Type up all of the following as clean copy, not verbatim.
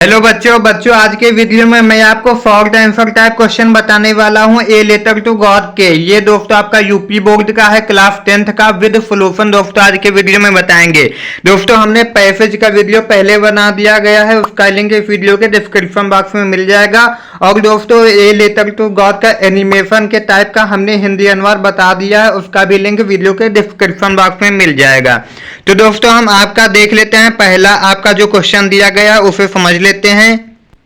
Hello बच्चों आज के वीडियो में मैं आपको फॉल्ट आंसर टाइप क्वेश्चन बताने वाला हूं ए लेटर टू गॉड के। ये दोस्तों आपका यूपी बोर्ड का है, क्लास 10th का विद सॉल्यूशन दोस्तों आज के वीडियो में बताएंगे। दोस्तों हमने पैसेज का वीडियो पहले बना दिया गया है, उसका लिंक इस वीडियो के डिस्क्रिप्शन बॉक्स में मिल जाएगा। और दोस्तों ए लेटर टू गॉड का एनिमेशन के टाइप का हमने हिंदी अनुवाद बता दिया है, उसका भी लिंक वीडियो के डिस्क्रिप्शन बॉक्स में मिल जाएगा। तो दोस्तों हम आपका देख लेते हैं, पहला आपका जो क्वेश्चन दिया गया है उसे समझ लेते हैं।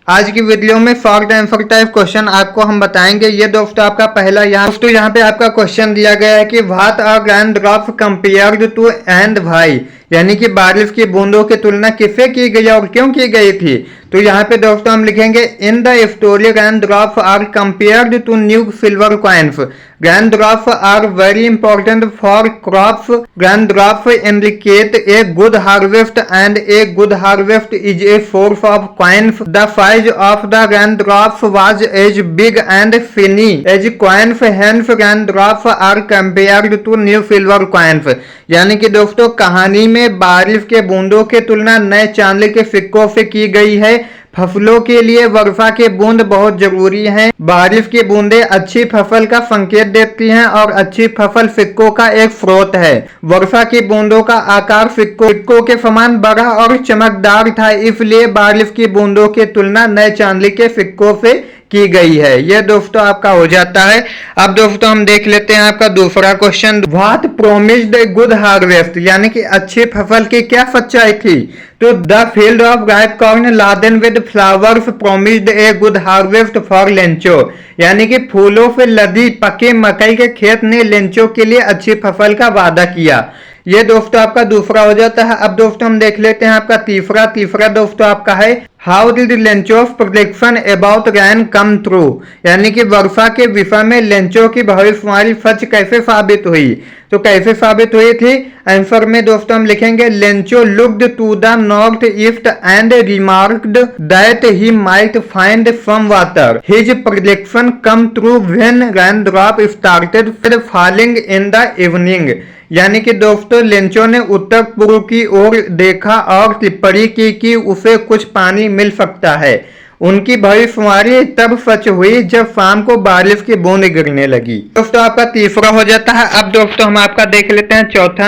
आज की वीडियो में फॉल्ट आंसर टाइप क्वेश्चन आपको हम बताएंगे। ये दोस्तों आपका पहला यहाँ पे आपका क्वेश्चन दिया गया है कि what are rain drops compared to and why, यानी कि बारिश की बूंदों की तुलना किससे की गई और क्यों की गई थी। तो यहाँ पे दोस्तों हम लिखेंगे in the story rain drops are compared to new silver coins. Rain drops are very important for crops. Rain drops indicate a good harvest and a good harvest is a source of coins. The size of the rain drops was as big and fine as coins, hence rain drops are compared to new silver coins. यानी कि दोस्तों कहानी में बारिश के बूंदों की तुलना नए चांदी के सिक्कों से की गई है। फसलों के लिए वर्षा के बूंद बहुत जरूरी हैं। बारिश की बूंदें अच्छी फसल का संकेत देती हैं और अच्छी फसल सिक्कों का एक स्रोत है। वर्षा की बूंदों का आकार सिक्कों के समान बड़ा और चमकदार था, इसलिए बारिश की बूंदों की तुलना नए चांदी के सिक्कों से की गई है। यह दोस्तों आपका हो जाता है। अब दोस्तों हम देख लेते हैं आपका दूसरा question, what promised A good harvest, यानी कि अच्छी फसल की क्या सच्चाई थी। तो the field of ripe corn Laden with flowers promised A good harvest for Lencho, यानी कि फूलों से लदी पके मकई के खेत ने लेंचो के लिए अच्छी फसल का वादा किया। ये दोस्तों आपका दूसरा हो जाता है। अब दोस्तों हम देख लेते हैं आपका तीसरा दोस्तों आपका है how did Lencho's prediction about rain come true, यानी कि वर्षा के विषय में लेंचो की भविष्यवाणी सच कैसे साबित हुई। तो कैसे साबित हुई थी, आंसर में दोस्तों हम लिखेंगे Lencho looked to the north east and remarked that he might find some water. His prediction come true when rain drop started falling in the evening, यानी कि दोस्तों लेंचो ने उत्तर पूर्व की ओर देखा और टिप्पणी की कि उसे कुछ पानी मिल सकता है। उनकी भविष्यवाणी तब सच हुई जब शाम को बारिश की बूंद गिरने लगी। दोस्तों आपका तीसरा हो जाता है। अब दोस्तों हम आपका देख लेते हैं चौथा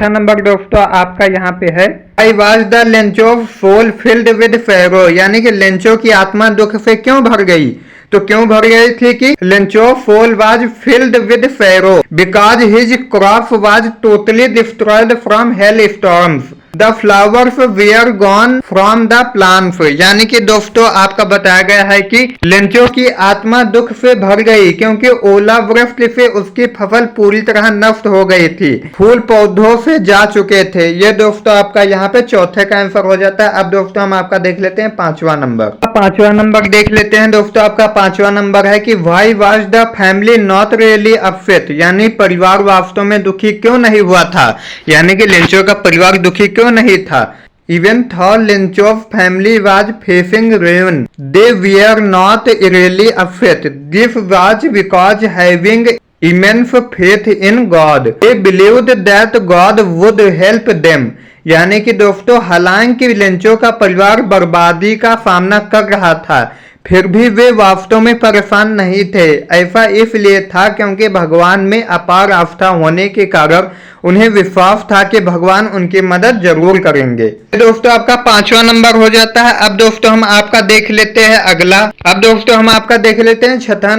नंबर दोस्तों आपका यहाँ पे है I was the Lencho soul filled with fear, यानी कि लेंचो की आत्मा दुख से क्यों भर गई। तो क्यों भर गई थी कि Lencho soul was filled with sorrow because his crop was totally destroyed from hail storms. The flowers were gone from the plants, यानी कि दोस्तों आपका बताया गया है कि लेंचो की आत्मा दुख से भर गई क्योंकि ओलावृष्टि से उसकी फसल पूरी तरह नष्ट हो गई थी, फूल पौधों से जा चुके थे। ये दोस्तों आपका यहाँ पे चौथे का आंसर हो जाता है। अब दोस्तों हम आपका देख लेते हैं पांचवा नंबर देख लेते हैं दोस्तों आपका पांचवा नंबर है कि why was the family not really upset, यानी परिवार वास्तव में दुखी क्यों नहीं हुआ था, यानी कि लेंचो का परिवार दुखी क्यों नहीं था। Even though Lynch's family was facing ruin, they were not really upset. This was because having immense faith in God, they believed that God would help them. यानी कि दोस्तों हालांकि लेंचो का परिवार बर्बादी का सामना कर रहा था, फिर भी वे वास्तव में परेशान नहीं थे। ऐसा इसलिए था क्योंकि भगवान में अपार आस्था होने के कारण उन्हें विश्वास था कि भगवान उनकी मदद जरूर करेंगे। दोस्तों आपका पांचवा नंबर हो जाता है। अब दोस्तों हम आपका देख लेते हैं अगला। अब दोस्तों हम आपका देख लेते हैं छठा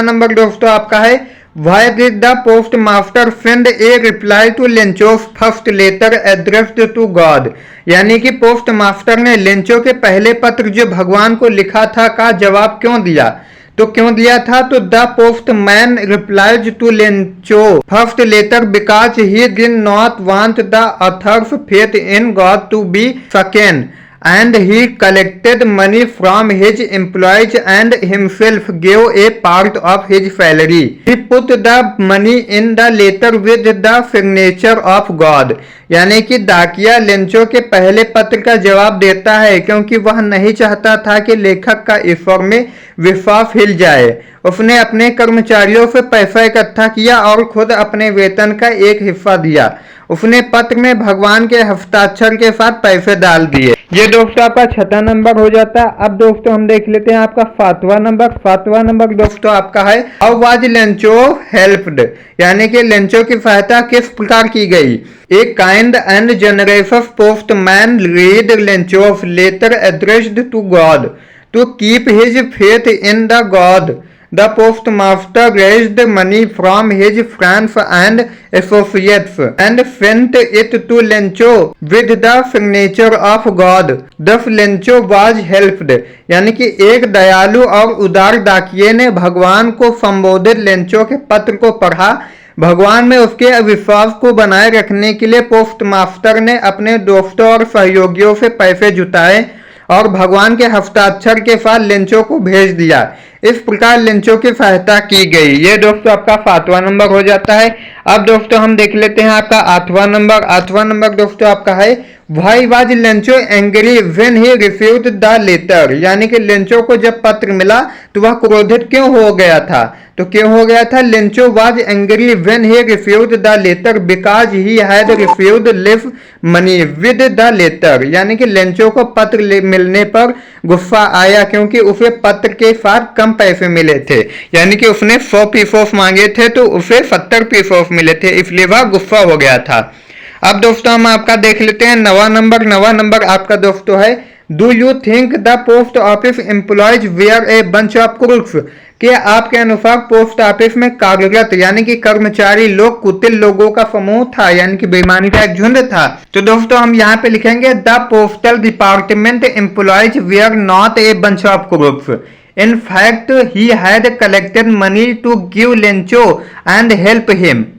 नंबर दोस्तों आपका है Why did the postmaster send a reply to Lencho's first letter addressed to God, यानी कि पोस्ट मास्टर ने लेंचो के पहले पत्र जो भगवान को लिखा था का जवाब क्यों दिया। तो क्यों दिया था, तो the postman replies to Lencho first letter because he did not want the author's faith in God to be shaken, and he collected money from his employees and himself gave a part of his salary. He put the money in the letter with the signature of God, यानी कि डाकिया Lencho के पहले पत्र का जवाब देता है क्योंकि वह नहीं चाहता था कि लेखक का ईश्वर में विश्वास हिल जाए। उसने अपने कर्मचारियों से पैसा इकट्ठा किया और खुद अपने वेतन का एक हिस्सा दिया। उसने पत्र में भगवान के हस्ताक्षर के साथ पैसे डाल दिए। ये दोस्तों आपका छठा नंबर हो जाता है। अब दोस्तों हम देख लेते हैं आपका सातवां नंबर। सातवां नंबर दोस्तों आपका है हाउ वाज लेंचो हेल्प्ड, यानी कि लेंचो की सहायता किस प्रकार की गई। A kind and generous postman read Lencho's letter addressed to God to keep his faith in the God. The postmaster raised money from his friends and associates and sent it to Lencho with the signature of God. Thus Lencho was helped, यानी कि एक दयालु और उदार डाकिये ने भगवान को संबोधित लेंचो के पत्र को पढ़ा। भगवान में उसके विश्वास को बनाए रखने के लिए पोस्टमास्टर ने अपने दोस्तों और सहयोगियों से पैसे जुटाए और भगवान के हस्ताक्षर के साथ लेंचो को भेज दिया। इस प्रकार लेंचो की सहायता की गई। ये दोस्तों आपका सातवां नंबर हो जाता है। अब दोस्तों हम देख लेते हैं आपका आठवां नंबर। आठवां नंबर दोस्तों आपका है why was Lencho angry when he received the letter, यानी कि लेंचो को जब पत्र मिला तो वह क्रोधित क्यों हो गया था। तो क्यों हो गया था। Lencho was angry when he received the letter because he had received less money with the letter, यानी कि लेंचो को पत्र मिलने पर गुस्सा आया क्योंकि उसे पत्र के साथ कम पैसे मिले थे, यानी कि उसने 100 पीसोस मांगे थे तो उसे 70 पीसोस मिले थे, इसलिए वह गुस्सा हो गया था। अब दोस्तों हम आपका देख लेते हैं नवा नंबर। नवा नंबर आपका दोस्तों है do you think the post office employees were a bunch of crooks, कि आपके अनुसार पोस्ट ऑफिस में कार्यरत यानी कि कर्मचारी लोग कुटिल लोगों का समूह था, यानी कि बेईमानी का एक झुंड था। तो दोस्तों हम यहाँ पे लिखेंगे the postal department employees were not a bunch of crooks. In fact, he had collected money to give Lencho and help him.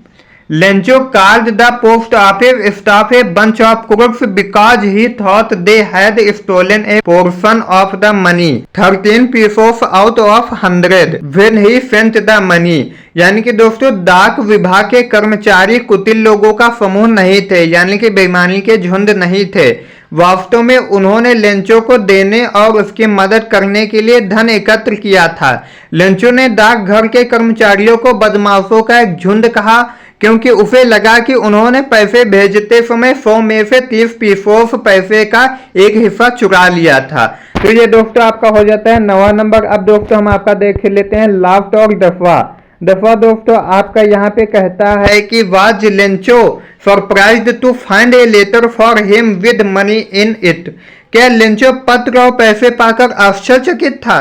Lencho called the post office staff a bunch of crooks because he thought they had stolen a portion of the money, 13 pesos out of 100, when he sent the money. यानी कि दोस्तों डाक विभाग के कर्मचारी कुटिल लोगों का समूह नहीं थे, यानी कि बेईमानी के झुंड नहीं थे। वास्तव में उन्होंने लेंचो को देने और उसकी मदद करने के लिए धन एकत्र किया था। लेंचो ने डाकघर के कर्मचारियों को बदमाशों का एक झुंड कहा क्योंकि उसे लगा कि उन्होंने पैसे भेजते समय 100 में से 30 पीसोस पैसे का एक हिस्सा चुरा लिया था। तो ये दोस्तों आपका हो जाता है नवा नंबर। अब दोस्तों हम आपका देख लेते हैं लास्ट और दसवां। दसवां दोस्तों आपका यहाँ पे कहता है कि was Lencho surprised to find a letter for him with money in it, क्या लेंचो पत्र और पैसे पाकर आश्चर्यचकित था।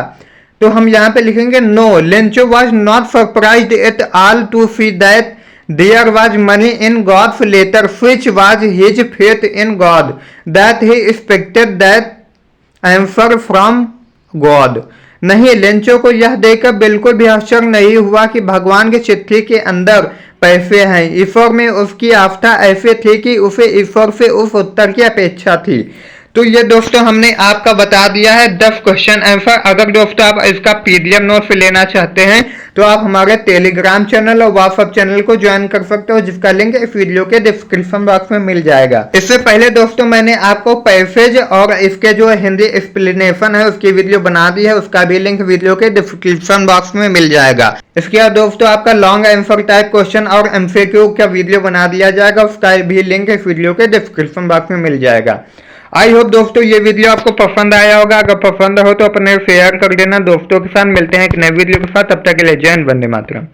तो हम यहाँ पे लिखेंगे no, Lencho was not surprised at all to see that there was money in God's letter which was his faith in God that he expected that answer from God। नहीं, लेंचो को यह देखकर बिल्कुल भी आश्चर्य नहीं हुआ कि भगवान की चिट्ठी के अंदर पैसे हैं। ईश्वर में उसकी आस्था ऐसे थी कि उसे ईश्वर से उस उत्तर की अपेक्षा थी। तो ये दोस्तों हमने आपका बता दिया है 10 क्वेश्चन आंसर। अगर दोस्तों आप इसका पीडीएफ नोट्स लेना चाहते हैं तो आप हमारे टेलीग्राम चैनल और व्हाट्सएप चैनल को ज्वाइन कर सकते हो, जिसका लिंक इस वीडियो के डिस्क्रिप्शन बॉक्स में मिल जाएगा। इससे पहले दोस्तों मैंने आपको पैसेज और इसके जो हिंदी एक्सप्लेनेशन है उसकी वीडियो बना दी है, उसका भी लिंक वीडियो के डिस्क्रिप्शन बॉक्स में मिल जाएगा। इसके बाद दोस्तों आपका लॉन्ग आंसर टाइप क्वेश्चन और एमसीक्यू का वीडियो बना दिया जाएगा, उसका भी लिंक इस वीडियो के डिस्क्रिप्शन बॉक्स में मिल जाएगा। आई होप दोस्तों ये वीडियो आपको पसंद आया होगा। अगर पसंद हो तो अपने शेयर कर देना दोस्तों के साथ। मिलते हैं एक नए वीडियो के साथ, तब तक के लिए जय हिंद, वंदे मातरम।